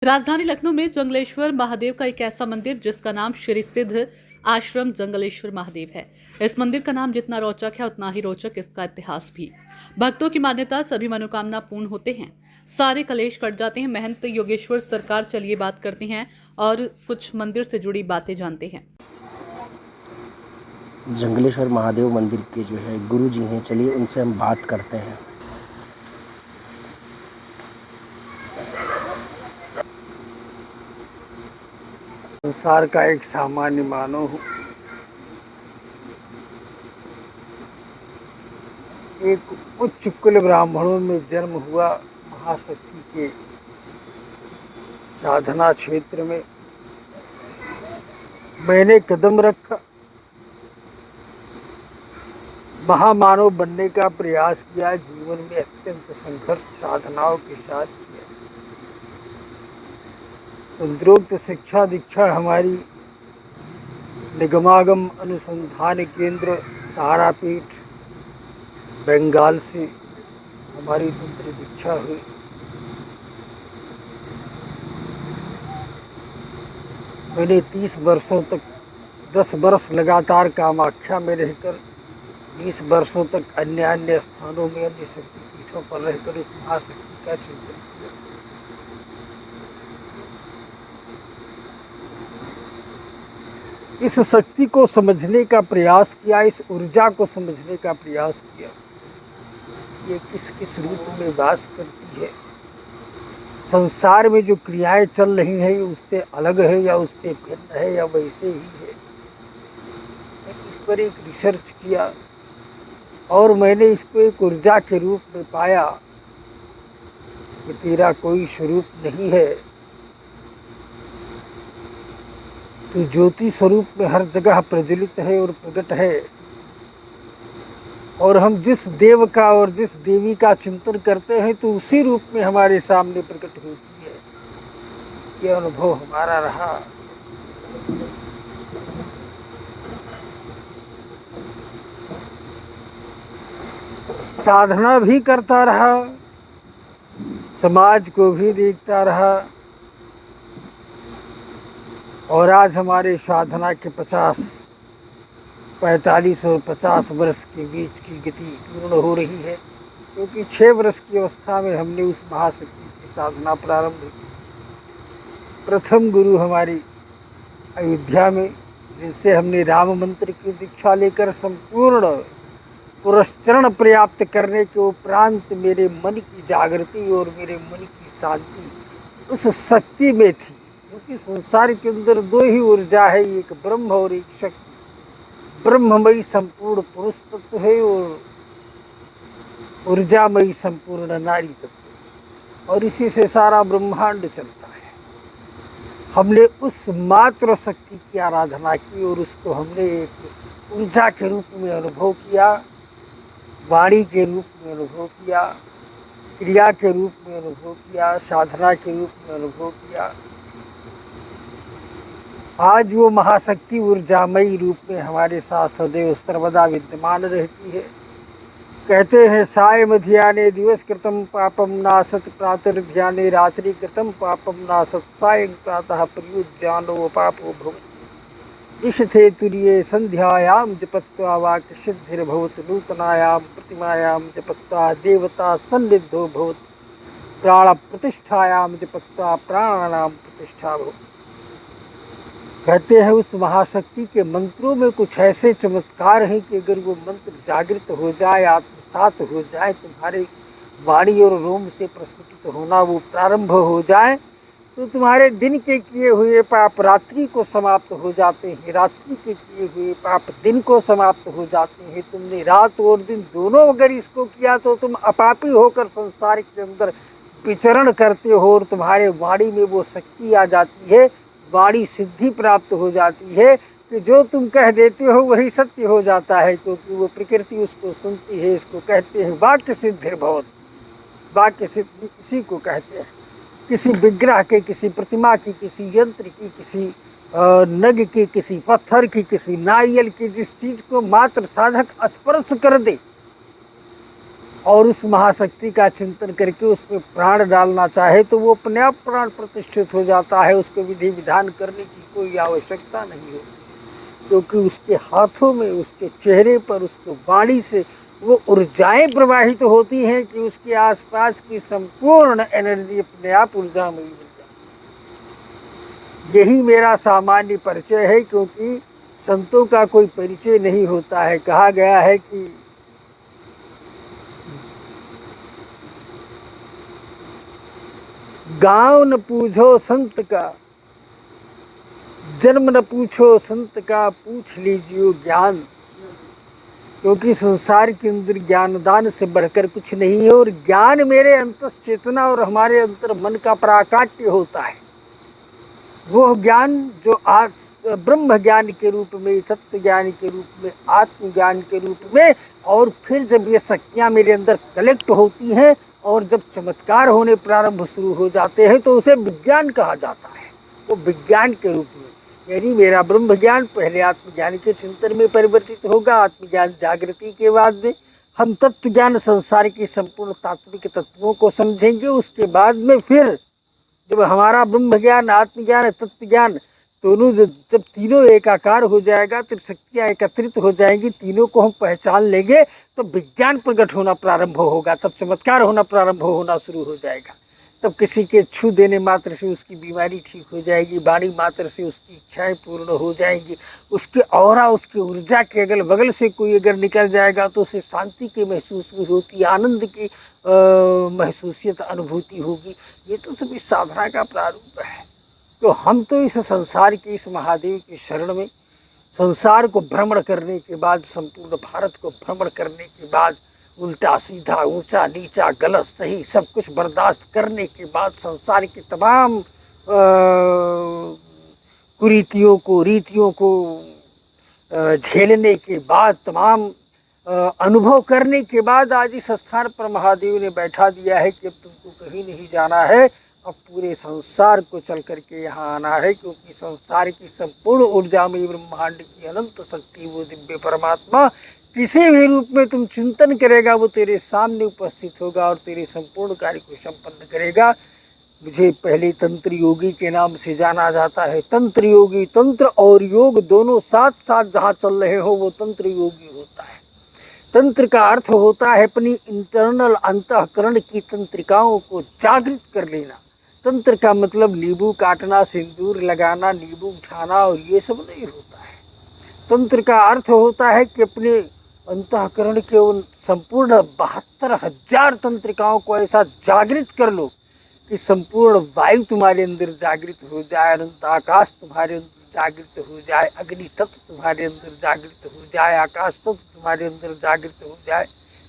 राजधानी लखनऊ में जंगलेश्वर महादेव का एक ऐसा मंदिर जिसका नाम श्री सिद्ध आश्रम जंगलेश्वर महादेव है। इस मंदिर का नाम जितना रोचक है उतना ही रोचक इसका इतिहास भी। भक्तों की मान्यता सभी मनोकामना पूर्ण होते हैं, सारे कलेश कट जाते हैं। महंत योगेश्वर सरकार चलिए बात करते हैं और कुछ मंदिर से जुड़ी बातें जानते हैं। जंगलेश्वर महादेव मंदिर के जो है गुरु जी हैं, चलिए उनसे हम बात करते हैं। संसार का एक सामान्य मानव हूँ। एक उच्च कुल ब्राह्मणों में जन्म हुआ, महाशक्ति के साधना क्षेत्र में मैंने कदम रखा, महामानव बनने का प्रयास किया। जीवन में अत्यंत संघर्ष साधनाओं के साथ किया। तंत्रोक्त शिक्षा दीक्षा हमारी निगमागम अनुसंधान केंद्र तारापीठ बंगाल से हमारी तंत्र दीक्षा हुई। मैंने 30 वर्षों तक 10 वर्ष लगातार कामाख्या में रहकर 20 वर्षों तक अन्य स्थानों में अन्य शक्तिपीठों पर रहकर उस महाशक्ति का चिंतन किया। इस शक्ति को समझने का प्रयास किया, इस ऊर्जा को समझने का प्रयास किया। ये किस किस रूप में वास करती है, संसार में जो क्रियाएं चल रही हैं ये उससे अलग है या उससे भिन्न है या वैसे ही है। इस पर एक रिसर्च किया और मैंने इसको एक ऊर्जा के रूप में पाया कि तेरा कोई स्वरूप नहीं है, तो ज्योति स्वरूप में हर जगह प्रज्वलित है और प्रकट है। और हम जिस देव का और जिस देवी का चिंतन करते हैं तो उसी रूप में हमारे सामने प्रकट होती है। यह अनुभव हमारा रहा। साधना भी करता रहा, समाज को भी देखता रहा और आज हमारे साधना के 45 और 50 वर्ष के बीच की गति पूर्ण हो रही है, क्योंकि 6 वर्ष की अवस्था में हमने उस महाशक्ति की साधना प्रारंभ की। प्रथम गुरु हमारी अयोध्या में, जिनसे हमने राम मंत्र की दीक्षा लेकर संपूर्ण पुरस्चरण प्राप्त करने के उपरांत मेरे मन की जागृति और मेरे मन की शांति उस शक्ति में थी। क्योंकि संसार के अंदर 2 ही ऊर्जा है, एक ब्रह्म और एक शक्ति। ब्रह्ममयी संपूर्ण पुरुष तत्व है और ऊर्जामयी संपूर्ण नारी तत्व, और इसी से सारा ब्रह्मांड चलता है। हमने उस मात्र शक्ति की आराधना की और उसको हमने एक ऊर्जा के रूप में अनुभव किया, वाणी के रूप में अनुभव किया, क्रिया के रूप में अनुभव किया, साधना के रूप में अनुभव किया। आज वो महाशक्ति ऊर्जामयी रूप में हमारे साथ सदैव सर्वदा विद्यमान रहती है। कहते हैं सायं ध्याने दिवस कृतम पापम नासत, प्रातर्ध्याने रात्रि कृतम पापम नासत, सायं प्रातः प्रयुज्यानो पापो भवति। इष्थे तुर्ये संध्यायां जपत्वा वाक् सिद्धिर्भवति, नूतनायां प्रतिमायां जपत्वा देवता सन्निधो भवति, प्राण प्रतिष्ठायां जपत्वा प्राणानां प्रतिष्ठा भवति। कहते हैं उस महाशक्ति के मंत्रों में कुछ ऐसे चमत्कार हैं कि अगर वो मंत्र जागृत हो जाए, आत्मसात हो जाए, तुम्हारे वाणी और रोम से प्रस्फुटित होना वो प्रारंभ हो जाए, तो तुम्हारे दिन के किए हुए पाप रात्रि को समाप्त हो जाते हैं, रात्रि के किए हुए पाप दिन को समाप्त हो जाते हैं। तुमने रात और दिन दोनों अगर इसको किया तो तुम अपापी होकर संसार के अंदर विचरण करते हो और तुम्हारे वाणी में वो शक्ति आ जाती है, वाणी सिद्धि प्राप्त हो जाती है कि जो तुम कह देते हो वही सत्य हो जाता है, क्योंकि वो प्रकृति उसको सुनती है। इसको कहते हैं वाक्य सिद्धिर्भवति। वाक्य सिद्धि किसी को कहते हैं, किसी विग्रह के, किसी प्रतिमा की, किसी यंत्र की, किसी नग की, किसी पत्थर की, किसी नारियल की, जिस चीज़ को मात्र साधक स्पर्श कर दे और उस महाशक्ति का चिंतन करके उसमें प्राण डालना चाहे तो वो अपने आप प्राण प्रतिष्ठित हो जाता है। उसको विधि विधान करने की कोई आवश्यकता नहीं होती, क्योंकि उसके हाथों में, उसके चेहरे पर, उसके वाणी से वो ऊर्जाएं प्रवाहित होती हैं कि उसके आसपास की संपूर्ण एनर्जी अपने आप ऊर्जा में बन जाती। यही मेरा सामान्य परिचय है, क्योंकि संतों का कोई परिचय नहीं होता है। कहा गया है कि गाँव न पूछो संत का, जन्म न पूछो संत का, पूछ लीजिए ज्ञान। क्योंकि संसार के अंदर ज्ञानदान से बढ़कर कुछ नहीं है, और ज्ञान मेरे अंतस चेतना और हमारे अंतर मन का प्राकाट्य होता है। वो ज्ञान जो आज ब्रह्म ज्ञान के रूप में, तत्व ज्ञान के रूप में, आत्मज्ञान के रूप में, और फिर जब ये शक्तियाँ मेरे अंदर कलेक्ट होती हैं और जब चमत्कार होने प्रारंभ शुरू हो जाते हैं तो उसे विज्ञान कहा जाता है। वो विज्ञान के रूप में, यानी मेरा ब्रह्म ज्ञान पहले आत्मज्ञान के चिंतन में परिवर्तित होगा। आत्मज्ञान जागृति के बाद में हम तत्व ज्ञान, संसार की संपूर्ण तात्विक तत्वों को समझेंगे। उसके बाद में फिर जब हमारा ब्रह्म ज्ञान, आत्मज्ञान, तत्व ज्ञान दोनों जब तीनों एकाकार हो जाएगा, त्रिशक्तियाँ एकत्रित हो जाएंगी, तीनों को हम पहचान लेंगे, तो विज्ञान प्रकट होना प्रारंभ होगा। तब चमत्कार होना प्रारंभ होना शुरू हो जाएगा। तब किसी के छू देने मात्र से उसकी बीमारी ठीक हो जाएगी, वाणी मात्र से उसकी इच्छाएं पूर्ण हो जाएंगी, उसके ऑरा, उसकी ऊर्जा के अगल बगल से कोई अगर निकल जाएगा तो उसे शांति की महसूस होती, आनंद की महसूसियत अनुभूति होगी। ये तो सभी साधना का प्रारूप है। तो हम तो इस संसार के, इस महादेव की शरण में, संसार को भ्रमण करने के बाद, संपूर्ण भारत को भ्रमण करने के बाद, उल्टा सीधा, ऊंचा नीचा, गलत सही सब कुछ बर्दाश्त करने के बाद, संसार की तमाम कुरीतियों को, रीतियों को झेलने के बाद, तमाम अनुभव करने के बाद आज इस स्थान पर महादेव ने बैठा दिया है कि अब तुमको कहीं नहीं जाना है, अब पूरे संसार को चल करके यहाँ आना है। क्योंकि संसार की संपूर्ण ऊर्जा में ब्रह्मांड की अनंत शक्ति, वो दिव्य परमात्मा किसी भी रूप में तुम चिंतन करेगा वो तेरे सामने उपस्थित होगा और तेरे संपूर्ण कार्य को संपन्न करेगा। मुझे पहले तंत्र योगी के नाम से जाना जाता है। तंत्र योगी, तंत्र और योग दोनों साथ साथ जहाँ चल रहे हो वो तंत्र योगी होता है। तंत्र का अर्थ होता है अपनी इंटरनल अंतःकरण की तंत्रिकाओं को जागृत कर लेना। तंत्र का मतलब नींबू काटना, सिंदूर लगाना, नींबू उठाना और ये सब नहीं होता है। तंत्र का अर्थ होता है कि अपने अंतःकरण के उन संपूर्ण 72,000 तंत्रिकाओं को ऐसा जागृत कर लो कि संपूर्ण वायु तुम्हारे अंदर जागृत हो जाए, अनंत आकाश तुम्हारे अंदर जागृत हो जाए, अग्नि तत्व तुम्हारे अंदर जागृत हो जाए, आकाश तत्व तुम्हारे अंदर जागृत हो जाए,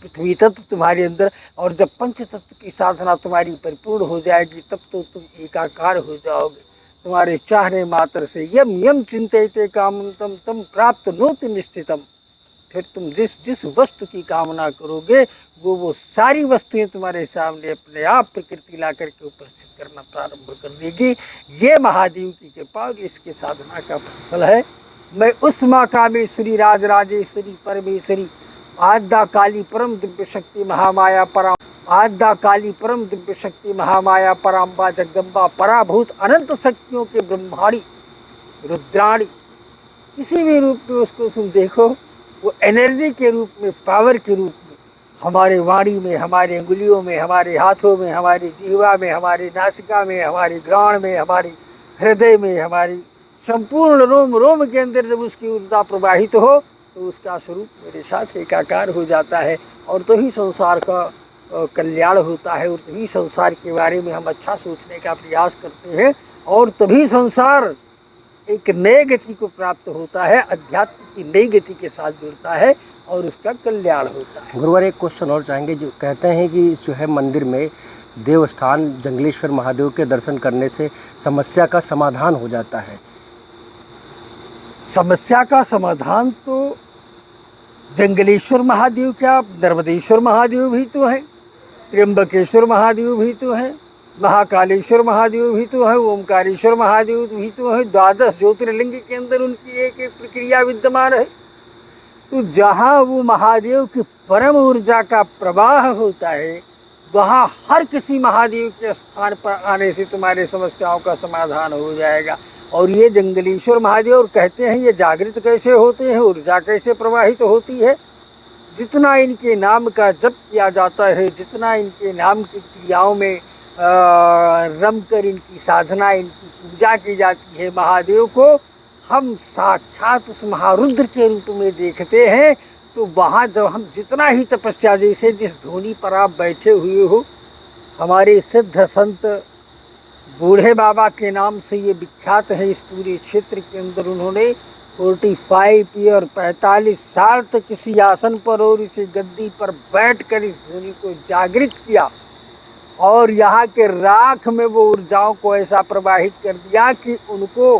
पृथ्वी तत्व तुम्हारे अंदर। और जब पंच तत्व की साधना तुम्हारी परिपूर्ण हो जाएगी तब तो तुम एकाकार हो जाओगे। तुम्हारे चाहने मात्र से यम यम चिंतयते कामं तम तम प्राप्त नोति निश्चितम। फिर तुम जिस वस्तु की कामना करोगे वो सारी वस्तुएं तुम्हारे सामने अपने आप प्रकृति ला करके उपस्थित करना प्रारंभ कर देगी। ये महादेव की कृपा और इसके साधना का फल है। मैं उस माँ कामेश्वरी, राजराजेश्वरी, परमेश्वरी, आद्या काली परम दिव्य शक्ति महामाया पराम, आद्या काली परम दिव्य शक्ति महामाया पराम्बा जगदम्बा पराभूत अनंत शक्तियों के ब्रह्माणी रुद्राणी, किसी भी रूप में उसको तुम देखो, वो एनर्जी के रूप में, पावर के रूप में हमारे वाणी में, हमारे अंगुलियों में, हमारे हाथों में, हमारी जीवा में, हमारी नासिका में, हमारे ग्राण में, हमारे हृदय में, हमारी संपूर्ण रोम रोम के अंदर जब उसकी ऊर्जा प्रवाहित हो तो उसका स्वरूप मेरे साथ एकाकार हो जाता है। और तो ही संसार का कल्याण होता है और तभी संसार के बारे में हम अच्छा सोचने का प्रयास करते हैं और तभी संसार एक नए गति को प्राप्त होता है, अध्यात्म की नई गति के साथ जुड़ता है और उसका कल्याण होता है। गुरुवार एक क्वेश्चन और चाहेंगे, जो कहते हैं कि जो है मंदिर में देवस्थान जंगलेश्वर महादेव के दर्शन करने से समस्या का समाधान हो जाता है। समस्या का समाधान तो जंगलेश्वर महादेव क्या, नर्मदेश्वर महादेव भी तो है, त्र्यंबकेश्वर महादेव भी तो है, महाकालेश्वर महादेव भी तो है, ओमकारेश्वर महादेव भी तो है। 12 ज्योतिर्लिंग के अंदर उनकी एक एक प्रक्रिया विद्यमान है। तो जहाँ वो महादेव की परम ऊर्जा का प्रवाह होता है, वहाँ हर किसी महादेव के स्थान पर आने से तुम्हारे समस्याओं का समाधान हो जाएगा। और ये जंगलेश्वर महादेव और कहते हैं ये जागृत कैसे होते हैं, ऊर्जा कैसे प्रवाहित होती है। जितना इनके नाम का जप किया जाता है, जितना इनके नाम की क्रियाओं में रम कर इनकी साधना, इनकी पूजा की जाती है, महादेव को हम साक्षात उस महारुद्र के रूप में देखते हैं। तो वहाँ जब हम जितना ही तपस्या, जैसे जिस धोनी पर आप बैठे हुए हो, हमारे सिद्ध संत बूढ़े बाबा के नाम से ये विख्यात है इस पूरे क्षेत्र के अंदर। उन्होंने 45 ईयर 45 साल तक किसी आसन पर और इसी गद्दी पर बैठकर इस ध्वनि को जागृत किया और यहाँ के राख में वो ऊर्जाओं को ऐसा प्रवाहित कर दिया कि उनको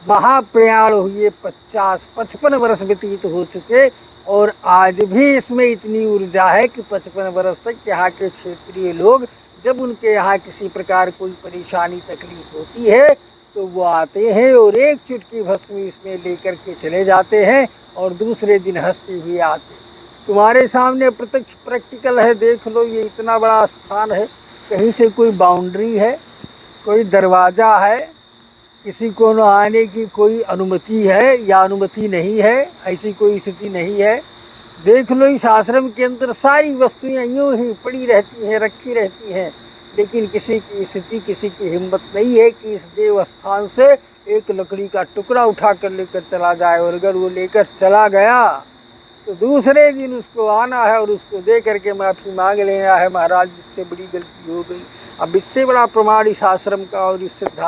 महाप्रयाण हुए 50-55 वर्ष व्यतीत हो चुके और आज भी इसमें इतनी ऊर्जा है कि 55 वर्ष तक यहाँ के क्षेत्रीय लोग जब उनके यहाँ किसी प्रकार कोई परेशानी तकलीफ होती है तो वो आते हैं और एक चुटकी भस्म इसमें लेकर के चले जाते हैं और दूसरे दिन हंसते हुए आते। तुम्हारे सामने प्रत्यक्ष प्रैक्टिकल है, देख लो। ये इतना बड़ा स्थान है, कहीं से कोई बाउंड्री है, कोई दरवाज़ा है, किसी को न आने की कोई अनुमति है या अनुमति नहीं है, ऐसी कोई स्थिति नहीं है। देख लो इस आश्रम के अंदर सारी वस्तुएं यूँ ही पड़ी रहती हैं, रखी रहती हैं, लेकिन किसी की स्थिति, किसी की हिम्मत नहीं है कि इस देव स्थान से एक लकड़ी का टुकड़ा उठा कर लेकर चला जाए। और अगर वो लेकर चला गया तो दूसरे दिन उसको आना है और उसको दे करके माफ़ी मांग लेना है, महाराज इससे बड़ी गलती हो गई। अब इससे बड़ा प्रमाण इस आश्रम का और इस सिद्धांत